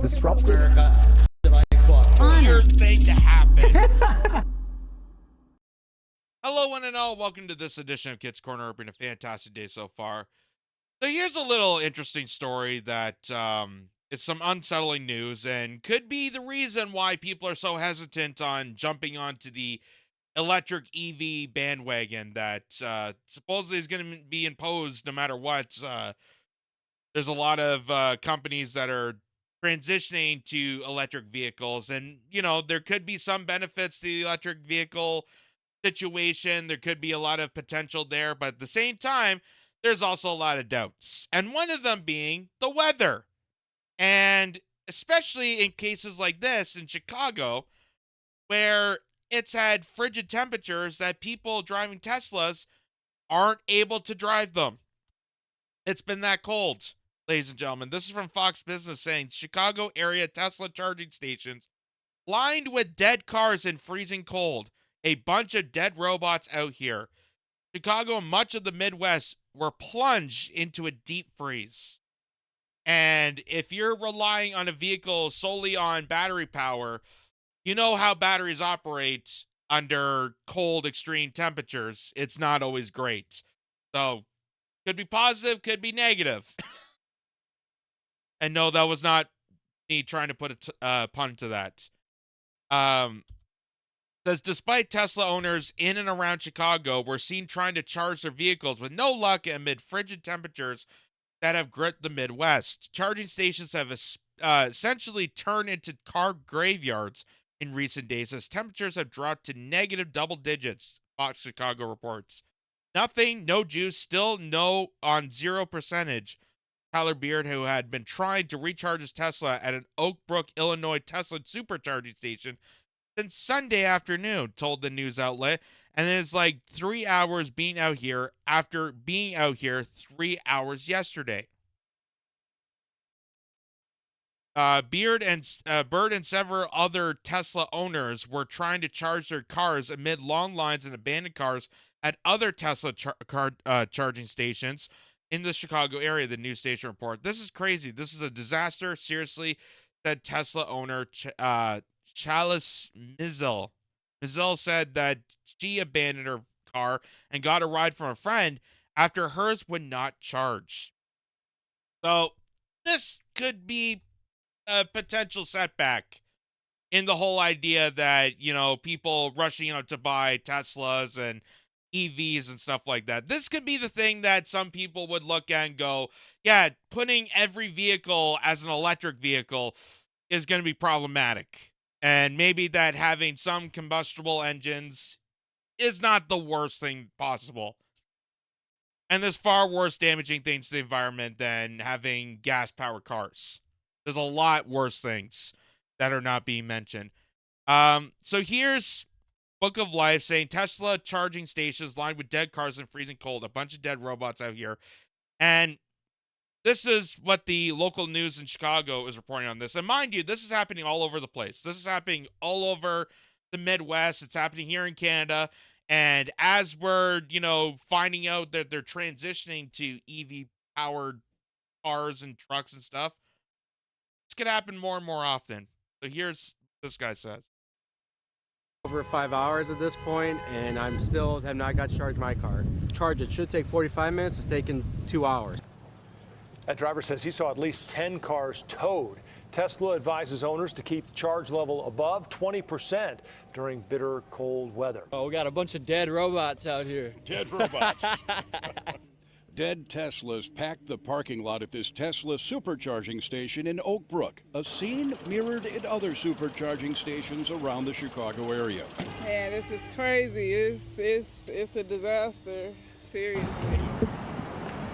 disrupted. America that I fought. Weird thing to happen. Hello, one and all. Welcome to this edition of Kitz Corner. Been a fantastic day so far. So here's a little interesting story that is some unsettling news and could be the reason why people are so hesitant on jumping onto the electric EV bandwagon that supposedly is going to be imposed no matter what. There's a lot of companies that are transitioning to electric vehicles, and there could be some benefits to the electric vehicle situation. There could be a lot of potential there, but at the same time, there's also a lot of doubts. And one of them being the weather. And especially in cases like this in Chicago, where it's had frigid temperatures that people driving Teslas aren't able to drive them. It's been that cold, ladies and gentlemen. This is from Fox Business saying Chicago area Tesla charging stations lined with dead cars in freezing cold. A bunch of dead robots out here. Chicago and much of the Midwest were plunged into a deep freeze. And if you're relying on a vehicle solely on battery power, you know how batteries operate under cold, extreme temperatures. It's not always great. So, could be positive, could be negative. And no, that was not me trying to put a pun to that. Says despite Tesla owners in and around Chicago were seen trying to charge their vehicles with no luck amid frigid temperatures that have gripped the Midwest. Charging stations have essentially turned into car graveyards in recent days as temperatures have dropped to negative double digits, Fox Chicago reports. Nothing, no juice, still no on 0%. Tyler Beard, who had been trying to recharge his Tesla at an Oak Brook, Illinois Tesla supercharging station since Sunday afternoon, told the news outlet, and it's like 3 hours being out here after being out here 3 hours yesterday. Bird and several other Tesla owners were trying to charge their cars amid long lines and abandoned cars at other Tesla charging stations in the Chicago area, the news station report. This is crazy. This is a disaster. Seriously, said Tesla owner Chalice Mizzle. Mizzle said that she abandoned her car and got a ride from a friend after hers would not charge. So this could be a potential setback in the whole idea that, people rushing out to buy Teslas and EVs and stuff like that. This could be the thing that some people would look at and go, yeah, putting every vehicle as an electric vehicle is going to be problematic. And maybe that having some combustible engines is not the worst thing possible. And there's far worse damaging things to the environment than having gas-powered cars. There's a lot worse things that are not being mentioned. So here's Book of Life saying Tesla charging stations lined with dead cars in freezing cold. A bunch of dead robots out here. And this is what the local news in Chicago is reporting on this. And mind you, this is happening all over the place. This is happening all over the Midwest. It's happening here in Canada. And as we're, finding out that they're transitioning to EV-powered cars and trucks and stuff, it's going to happen more and more often. So here's what this guy says. Over 5 hours at this point, and I'm still have not got to charge my car. Charge it should take 45 minutes. It's taken 2 hours. That driver says he saw at least 10 cars towed. Tesla advises owners to keep the charge level above 20% during bitter cold weather. Oh, we got a bunch of dead robots out here. Dead robots. Dead Teslas packed the parking lot at this Tesla supercharging station in Oak Brook, a scene mirrored in other supercharging stations around the Chicago area. Man, this is crazy. It's a disaster, seriously.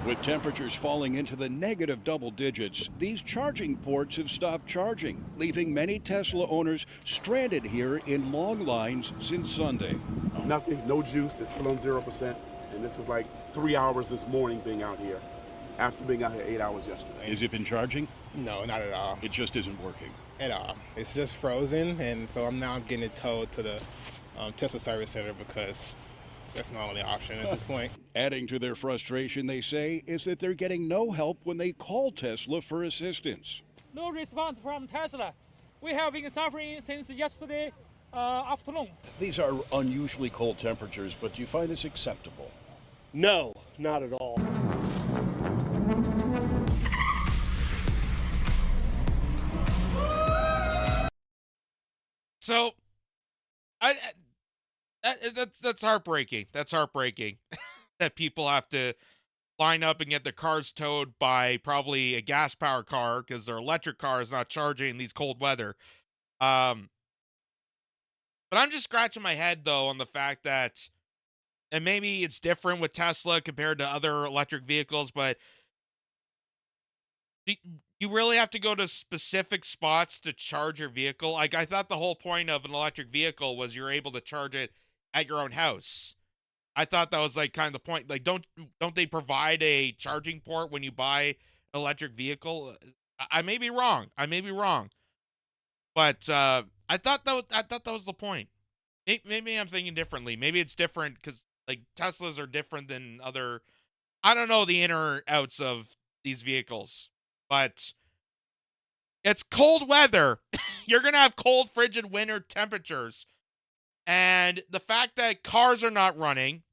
With temperatures falling into the negative double digits, these charging ports have stopped charging, leaving many Tesla owners stranded here in long lines since Sunday. Nothing, no juice. It's still on 0%. And this is like 3 hours this morning being out here after being out here 8 hours yesterday. Has it been charging? No, not at all. It just isn't working. At all. It's just frozen, and so I'm now getting it towed to the Tesla service center because that's my only option at this point. Adding to their frustration, they say, is that they're getting no help when they call Tesla for assistance. No response from Tesla. We have been suffering since yesterday afternoon. These are unusually cold temperatures, but do you find this acceptable? No, not at all. So, that's heartbreaking. That's heartbreaking that people have to line up and get their cars towed by probably a gas powered car because their electric car is not charging in these cold weather. But I'm just scratching my head though on the fact that, and maybe it's different with Tesla compared to other electric vehicles, but you really have to go to specific spots to charge your vehicle. Like, I thought the whole point of an electric vehicle was you're able to charge it at your own house. I thought that was like kind of the point. Like, don't they provide a charging port when you buy an electric vehicle? I may be wrong. I may be wrong. But I thought that was the point. Maybe I'm thinking differently. Maybe it's different because like Teslas are different than other. I don't know the inner outs of these vehicles, but it's cold weather. You're gonna have cold, frigid winter temperatures. And the fact that cars are not running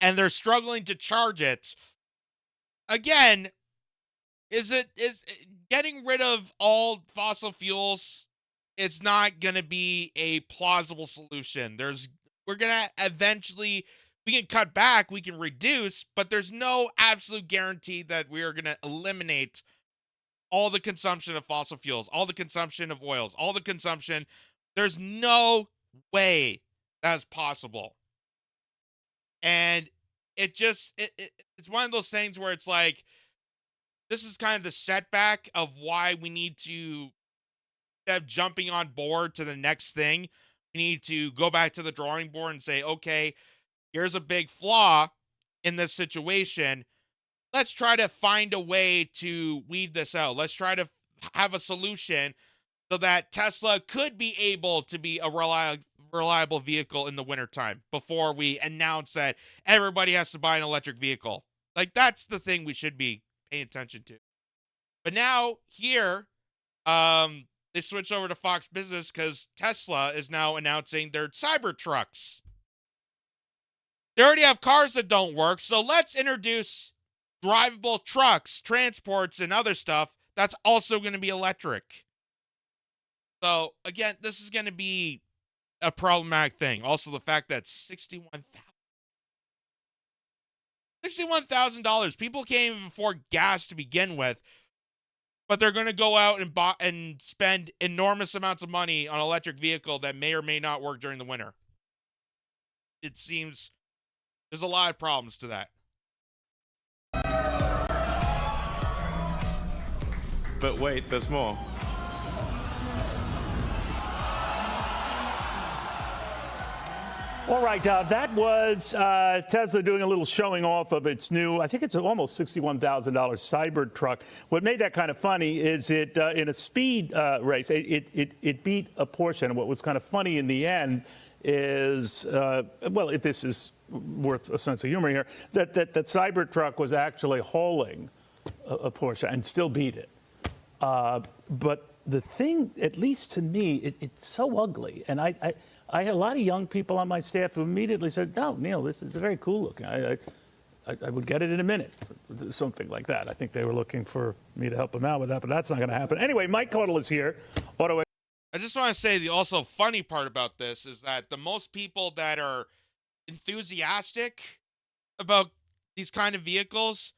and they're struggling to charge it, again, is getting rid of all fossil fuels, it's not going to be a plausible solution. We're going to eventually, we can cut back, we can reduce, but there's no absolute guarantee that we are going to eliminate all the consumption of fossil fuels, all the consumption of oils, all the consumption. There's no way that's possible. And it's one of those things where it's like, this is kind of the setback of why we need to, instead of jumping on board to the next thing, we need to go back to the drawing board and say, okay, here's a big flaw in this situation. Let's try to find a way to weed this out. Let's try to have a solution so that Tesla could be able to be a reliable vehicle in the wintertime before we announce that everybody has to buy an electric vehicle. Like, that's the thing we should be paying attention to. But now here, they switch over to Fox Business because Tesla is now announcing their Cybertrucks. They already have cars that don't work, so let's introduce drivable trucks, transports, and other stuff that's also going to be electric. So, again, this is going to be a problematic thing. Also, the fact that $61,000. People can't even afford gas to begin with, but they're going to go out and spend enormous amounts of money on an electric vehicle that may or may not work during the winter. It seems there's a lot of problems to that. But wait, there's more. All right, that was Tesla doing a little showing off of its new, I think it's almost $61,000 Cybertruck. What made that kind of funny is it, in a speed race, it beat a Porsche. And what was kind of funny in the end is, this is worth a sense of humor here, that Cybertruck was actually hauling a Porsche and still beat it. But the thing, at least to me, it's so ugly. And I had a lot of young people on my staff who immediately said, "No, Neil, this is very cool looking. I would get it in a minute," something like that. I think they were looking for me to help them out with that, but that's not going to happen. Anyway, Mike Codell is here. I just want to say the also funny part about this is that the most people that are enthusiastic about these kind of vehicles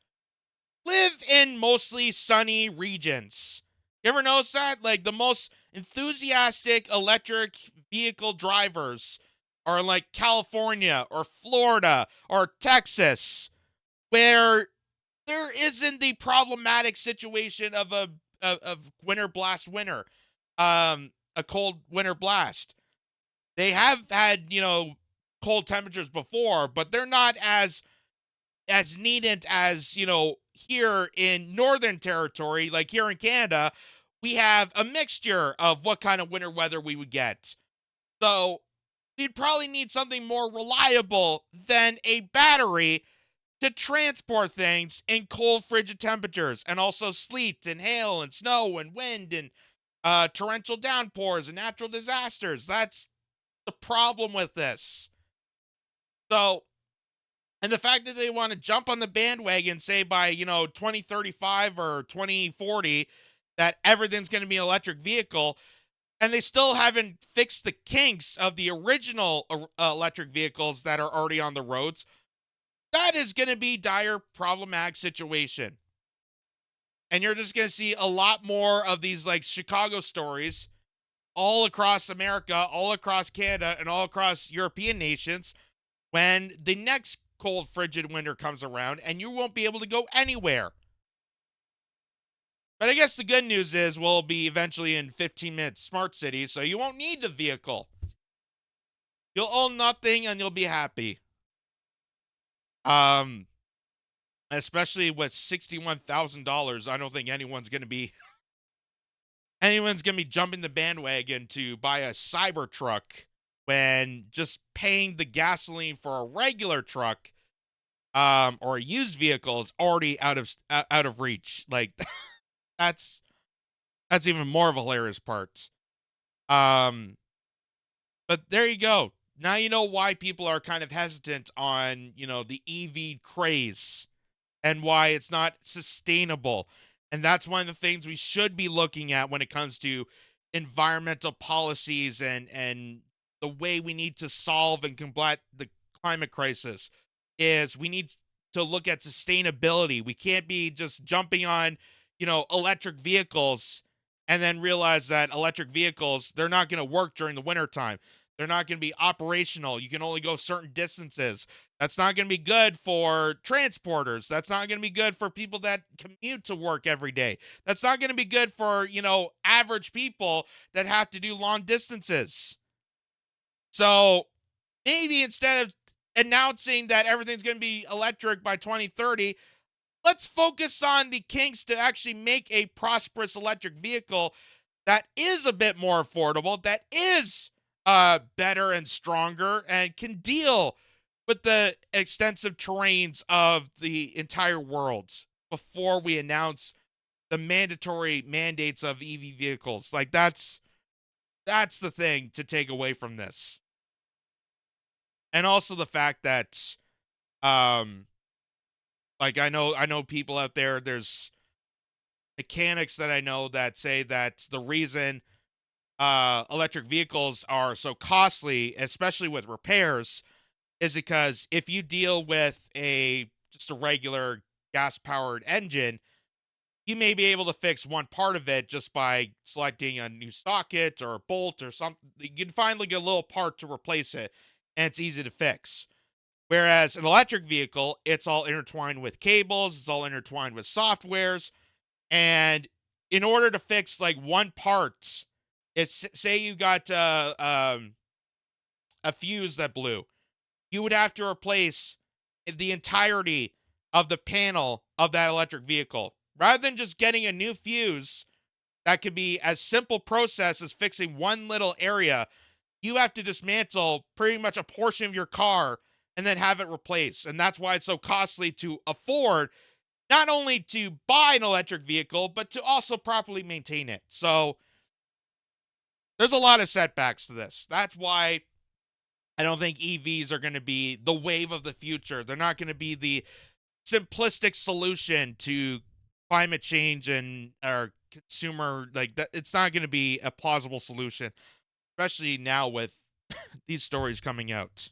live in mostly sunny regions. You ever notice that? Like, the most enthusiastic electric vehicle drivers are in, like, California or Florida or Texas, where there isn't the problematic situation of a winter blast winter, a cold winter blast. They have had, cold temperatures before, but they're not as needed as, here in Northern Territory, like here in Canada. We have a mixture of what kind of winter weather we would get. So we'd probably need something more reliable than a battery to transport things in cold, frigid temperatures, and also sleet and hail and snow and wind and torrential downpours and natural disasters. That's the problem with this. So, and the fact that they want to jump on the bandwagon, say by, 2035 or 2040, that everything's going to be an electric vehicle, and they still haven't fixed the kinks of the original electric vehicles that are already on the roads, that is going to be dire, problematic situation. And you're just going to see a lot more of these like Chicago stories all across America, all across Canada, and all across European nations when the next cold, frigid winter comes around and you won't be able to go anywhere. But I guess the good news is we'll be eventually in 15-minute smart cities, so you won't need the vehicle. You'll own nothing and you'll be happy. Especially with $61,000, I don't think anyone's gonna be jumping the bandwagon to buy a Cybertruck when just paying the gasoline for a regular truck, or a used vehicle is already out of reach. Like that's even more of a hilarious part. But there you go. Now you know why people are kind of hesitant on, the EV craze and why it's not sustainable. And that's one of the things we should be looking at when it comes to environmental policies and the way we need to solve and combat the climate crisis is we need to look at sustainability. We can't be just jumping on, electric vehicles and then realize that electric vehicles, they're not going to work during the wintertime. They're not going to be operational. You can only go certain distances. That's not going to be good for transporters. That's not going to be good for people that commute to work every day. That's not going to be good for, average people that have to do long distances. So maybe instead of announcing that everything's going to be electric by 2030, let's focus on the kinks to actually make a prosperous electric vehicle that is a bit more affordable, that is better and stronger, and can deal with the extensive terrains of the entire world before we announce the mandatory mandates of EV vehicles. Like that's the thing to take away from this. And also the fact that like I know people out there's mechanics that I know that say that the reason electric vehicles are so costly, especially with repairs, is because if you deal with just a regular gas-powered engine, you may be able to fix one part of it just by selecting a new socket or a bolt or something. You can find like a little part to replace it, and it's easy to fix. Whereas an electric vehicle, it's all intertwined with cables, it's all intertwined with softwares, and in order to fix like one part, it's say you got a fuse that blew, you would have to replace the entirety of the panel of that electric vehicle. Rather than just getting a new fuse that could be as simple process as fixing one little area, you have to dismantle pretty much a portion of your car and then have it replaced. And that's why it's so costly to afford, not only to buy an electric vehicle, but to also properly maintain it. So there's a lot of setbacks to this. That's why I don't think EVs are going to be the wave of the future. They're not going to be the simplistic solution to climate change and our consumer, like that. It's not going to be a plausible solution, especially now with these stories coming out.